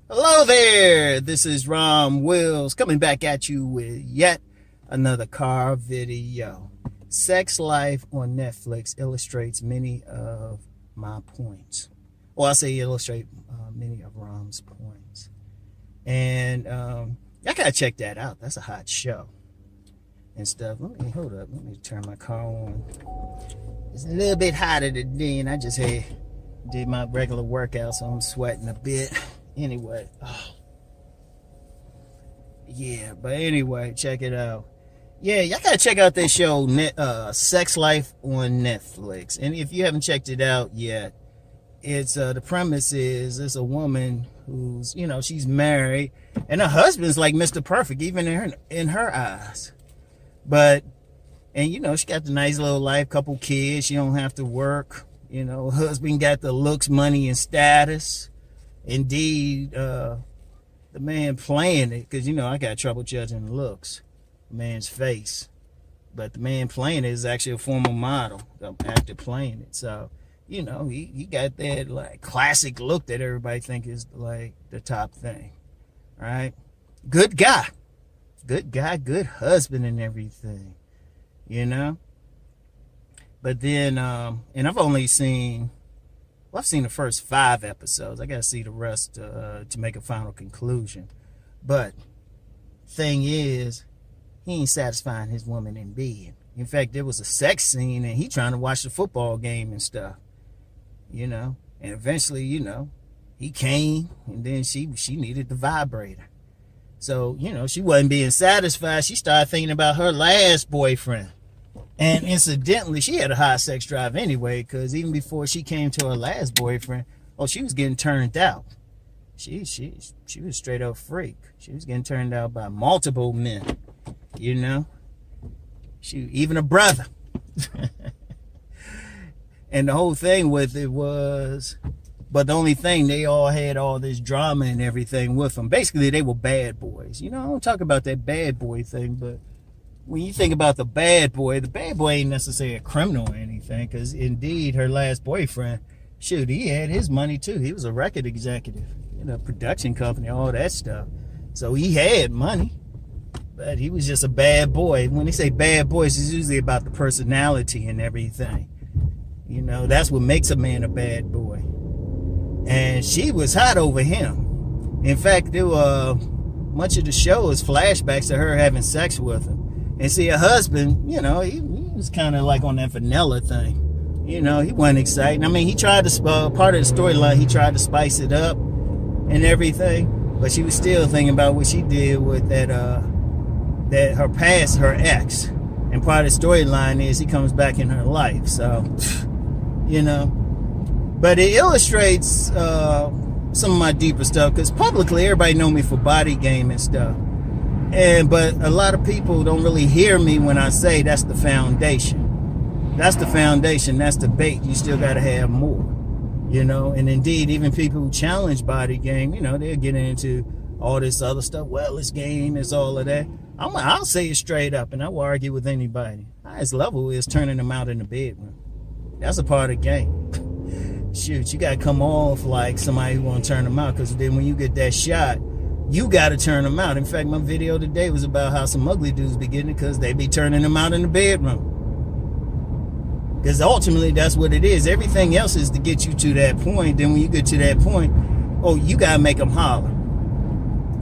Hello there, this is Rom Wills coming back at you with yet another car video. Sex Life on Netflix illustrates many of my points. Well, I say illustrate many of Rom's points. And I gotta check that out. That's a hot show and stuff. Hold up, let me turn my car on. It's a little bit hotter today, and I just did my regular workout, so I'm sweating a bit. Anyway, yeah, but anyway, check it out. Yeah, y'all gotta check out this show, Sex Life on Netflix. And if you haven't checked it out yet, it's the premise is it's a woman who's, she's married, and her husband's like Mr. Perfect, even in her eyes. But she got the nice little life, couple kids. She don't have to work. Her husband got the looks, money, and status. Indeed, the man playing it, because I got trouble judging looks, the man's face, but the man playing it is actually a former model, the actor playing it. So he got that like classic look that everybody think is like the top thing, right? Good guy, good husband and everything, but then and I've seen the first 5 episodes. I got to see the rest to make a final conclusion. But thing is, he ain't satisfying his woman in bed. In fact, there was a sex scene, and he trying to watch the football game and stuff. And eventually, he came, and then she needed the vibrator. So, she wasn't being satisfied. She started thinking about her last boyfriend. And incidentally, she had a high sex drive anyway, because even before she came to her last boyfriend, she was getting turned out. She was a straight up freak. She was getting turned out by multiple men, even a brother. And the whole thing with it was, but the only thing, they all had all this drama and everything with them. Basically, they were bad boys. I don't talk about that bad boy thing, but when you think about the bad boy ain't necessarily a criminal or anything, because indeed her last boyfriend, shoot, he had his money too. He was a record executive, production company, all that stuff. So he had money, but he was just a bad boy. When they say bad boys, it's usually about the personality and everything. That's what makes a man a bad boy. And she was hot over him. In fact, there were much of the show is flashbacks to her having sex with him. And see, her husband, he was kind of like on that vanilla thing. He wasn't exciting. I mean, he tried to, part of the storyline, he tried to spice it up and everything. But she was still thinking about what she did with that her past, her ex. And part of the storyline is he comes back in her life. So, But it illustrates some of my deeper stuff. Because publicly, everybody know me for body game and stuff. But a lot of people don't really hear me when I say that's the foundation. That's the foundation. That's the bait. You still got to have more, And indeed, even people who challenge body game, they're getting into all this other stuff. Well, it's game, it's all of that. I'll say it straight up, and I will argue with anybody. Highest level is turning them out in the bedroom. That's a part of the game. Shoot, you got to come off like somebody who want to turn them out, because then when you get that shot, you got to turn them out. In fact, my video today was about how some ugly dudes be getting it because they be turning them out in the bedroom. Because ultimately, that's what it is. Everything else is to get you to that point. Then when you get to that point, you got to make them holler.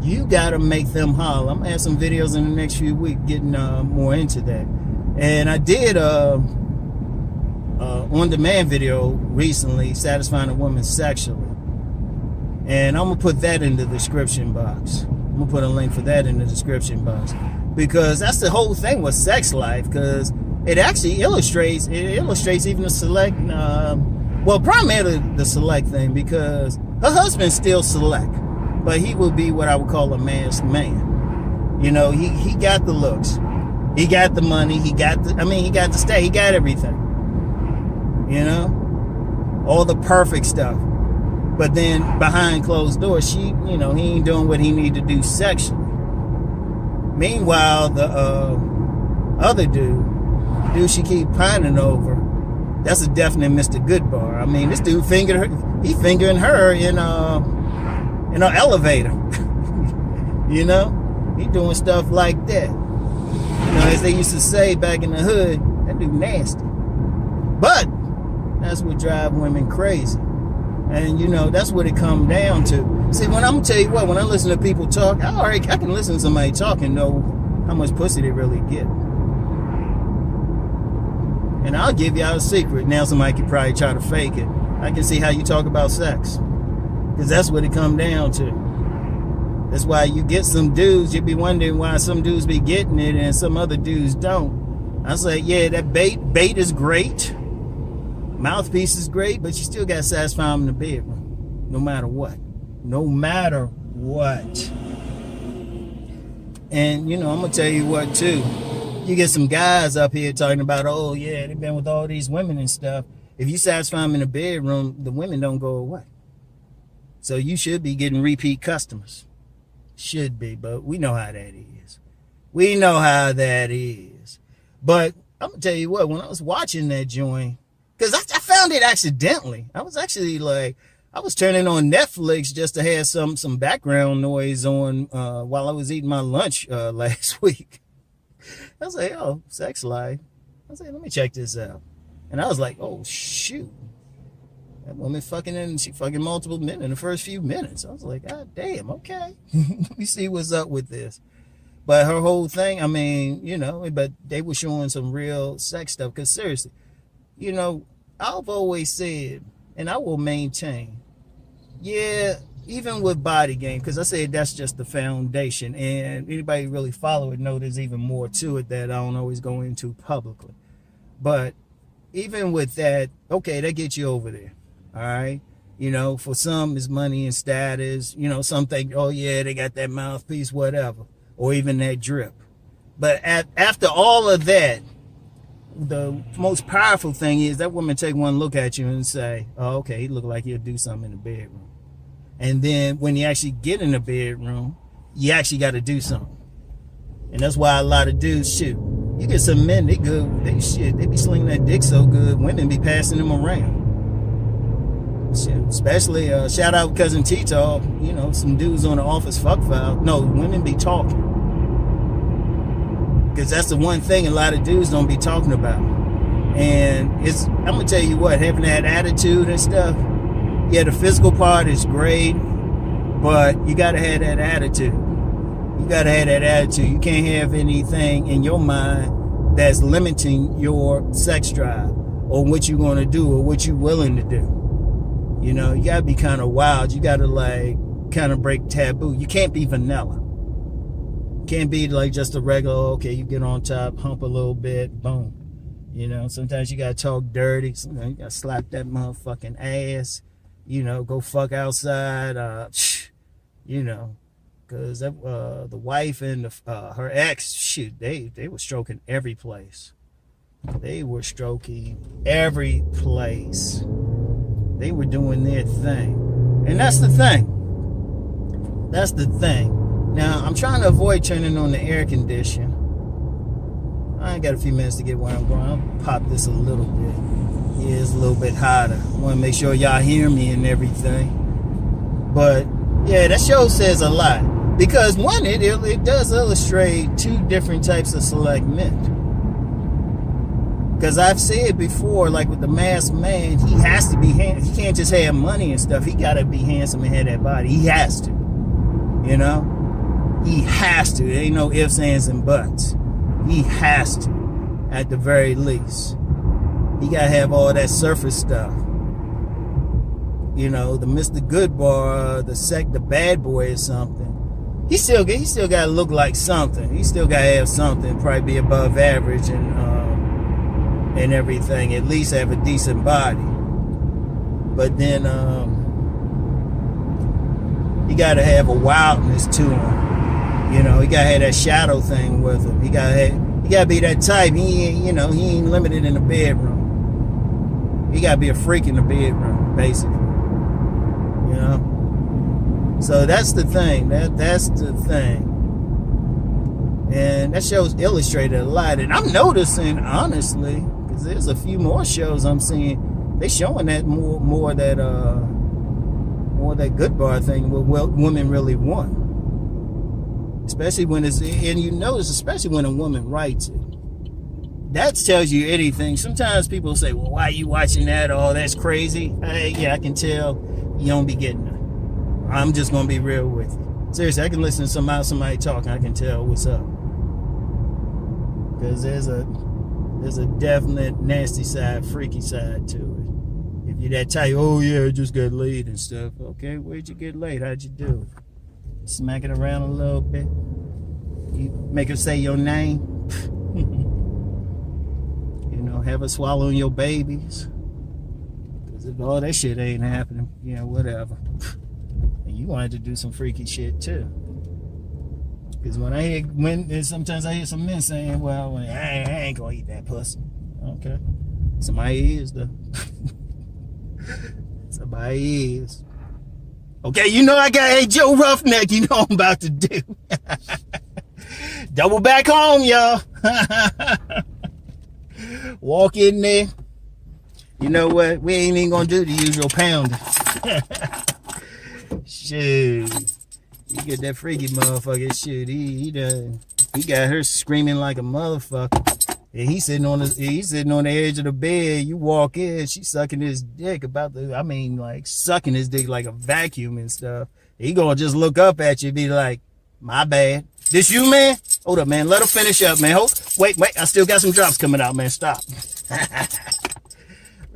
You got to make them holler. I'm going to have some videos in the next few weeks getting more into that. And I did on-demand video recently, satisfying a woman sexually. And I'm going to put that in the description box. I'm going to put a link for that in the description box. Because that's the whole thing with Sex Life. Because it actually illustrates even the select, primarily the select thing. Because her husband's still select. But he will be what I would call a masked man. He got the looks. He got the money. He got the stay. He got everything. All the perfect stuff. But then behind closed doors, he ain't doing what he need to do sexually. Meanwhile, the other dude she keep pining over, that's a definite Mr. Goodbar. I mean, this dude fingering her in in an elevator. You know, he doing stuff like that. You know, as they used to say back in the hood, that dude nasty. But that's what drive women crazy. And you know, that's what it come down to. See, when I'm gonna tell you what, when I listen to people talk, I can listen to somebody talk and know how much pussy they really get. And I'll give y'all a secret. Now somebody could probably try to fake it. I can see how you talk about sex. Because that's what it come down to. That's why you get some dudes, you be wondering why some dudes be getting it and some other dudes don't. I say, yeah, that bait is great. Mouthpiece is great, but you still got to satisfy them in the bedroom. No matter what. No matter what. And, you know, I'm going to tell you what, too. You get some guys up here talking about, oh, yeah, they've been with all these women and stuff. If you satisfy them in the bedroom, the women don't go away. So you should be getting repeat customers. Should be, but we know how that is. We know how that is. But I'm going to tell you what, when I was watching that joint, because I found it accidentally. I was actually like, I was turning on Netflix just to have some background noise on while I was eating my lunch last week. I was like, oh, sex life. I was like, let me check this out. And I was like, oh, shoot. That woman she fucking multiple men in the first few minutes. I was like, God damn, okay. Let me see what's up with this. But her whole thing, I mean, you know, but they were showing some real sex stuff. Because seriously, you know, I've always said, and I will maintain, yeah, even with body game, because I said that's just the foundation. And anybody really follow it know there's even more to it that I don't always go into publicly. But even with that, okay, that gets you over there. All right. You know, for some it's money and status. You know, some think, oh yeah, they got that mouthpiece, whatever. Or even that drip. But after all of that, the most powerful thing is that woman take one look at you and say, oh, okay, he look like he'll do something in the bedroom. And then when you actually get in the bedroom, you actually got to do something. And that's why a lot of dudes shoot. You get some men, they good, they be slinging that dick so good, women be passing them around. Shit, especially, shout out Cousin T-Talk, you know, some dudes on the office fuck file. No, women be talking. Because that's the one thing a lot of dudes don't be talking about. And I'm going to tell you what, having that attitude and stuff, yeah, the physical part is great, but you got to have that attitude. You got to have that attitude. You can't have anything in your mind that's limiting your sex drive or what you're going to do or what you're willing to do. You know, you got to be kind of wild. You got to, like, kind of break taboo. You can't be vanilla. You can't be, like, just a regular, okay, you get on top, hump a little bit, boom. You know, sometimes you got to talk dirty. Sometimes you got to slap that motherfucking ass. You know, go fuck outside. You know, because the wife and her ex, shoot, they were stroking every place. They were stroking every place. They were doing their thing. And that's the thing. That's the thing. Now, I'm trying to avoid turning on the air conditioner. I ain't got a few minutes to get where I'm going. I'll pop this a little bit. Yeah, it's a little bit hotter. I want to make sure y'all hear me and everything. But, yeah, that show says a lot. Because, one, it does illustrate two different types of select men. Because I've said before, like with the masked man, he has to be he can't just have money and stuff. He got to be handsome and have that body. He has to. You know? He has to. There ain't no ifs, ands, and buts. He has to, at the very least. He got to have all that surface stuff. You know, the Mr. Goodbar, the bad boy or something. He still got to look like something. He still got to have something, probably be above average and everything, at least have a decent body. But then he got to have a wildness to him. You know, he got to have that shadow thing with him. He got to be that type. He ain't limited in the bedroom. He got to be a freak in the bedroom, basically. You know? So that's the thing. That's the thing. And that show's illustrated a lot. And I'm noticing, honestly, because there's a few more shows I'm seeing, they showing that more that more of that good bar thing, what women really want. Especially when it's, and you notice, especially when a woman writes it. That tells you anything. Sometimes people say, well, why are you watching that? Oh, that's crazy. Yeah, I can tell you don't be getting it. I'm just going to be real with you. Seriously, I can listen to somebody talking. I can tell what's up. Because there's a definite nasty side, freaky side to it. If you're that type, oh yeah, I just got laid and stuff. Okay, where'd you get laid? How'd you do it? Smack it around a little bit. You make her say your name. Have her swallowing your babies. Because if all that shit ain't happening, whatever. And you wanted to do some freaky shit too. Because sometimes I hear some men saying, well, I ain't gonna eat that pussy. Okay. Somebody is though. Somebody is. Okay, I got a Joe Roughneck, I'm about to do. Double back home, y'all. Walk in there. You know what? We ain't even gonna do the usual pounding. Shoot. You get that freaky motherfucker. Shoot, he got her screaming like a motherfucker. And he's sitting on the edge of the bed. You walk in, she's sucking his dick sucking his dick like a vacuum and stuff. He gonna just look up at you and be like, my bad. This you, man? Hold up, man. Let her finish up, man. Wait. I still got some drops coming out, man. Stop.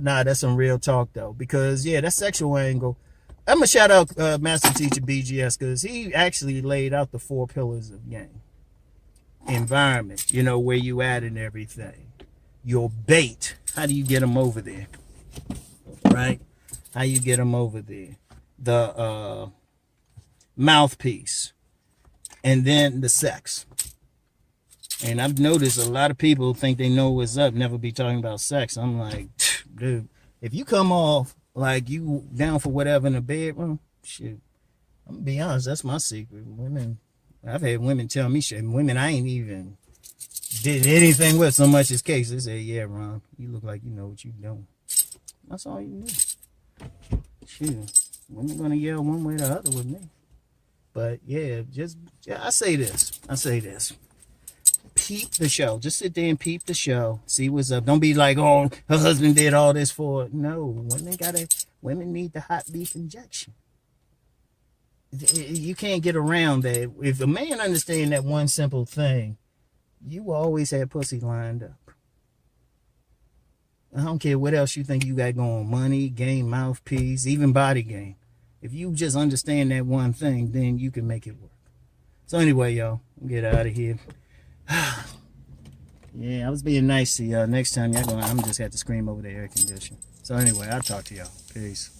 Nah, that's some real talk, though. Because, yeah, that sexual angle. I'm going to shout out Master Teacher BGS because he actually laid out the 4 pillars of game. Environment, where you at and everything. Your bait. How do you get them over there? Right? How you get them over there? The mouthpiece. And then the sex. And I've noticed a lot of people think they know what's up, never be talking about sex. I'm like, dude, if you come off like you down for whatever in the bedroom, shit, I'm gonna be honest, that's my secret. I've had women tell me shit, women I ain't even did anything with so much as case. They say, yeah, Ron, you look like you know what you're doing. That's all you need. Shoot, women gonna yell one way or the other with me. But yeah, I say this. Peep the show. Just sit there and peep the show. See what's up. Don't be like, oh, her husband did all this for her. No, women need the hot beef injection. You can't get around that. If a man understands that one simple thing, you will always have pussy lined up. I don't care what else you think you got going. Money, game, mouthpiece, even body game. If you just understand that one thing, then you can make it work. So anyway, y'all, get out of here. Yeah, I was being nice to y'all. Next time, I'm just have to scream over the air conditioner. So anyway, I'll talk to y'all. Peace.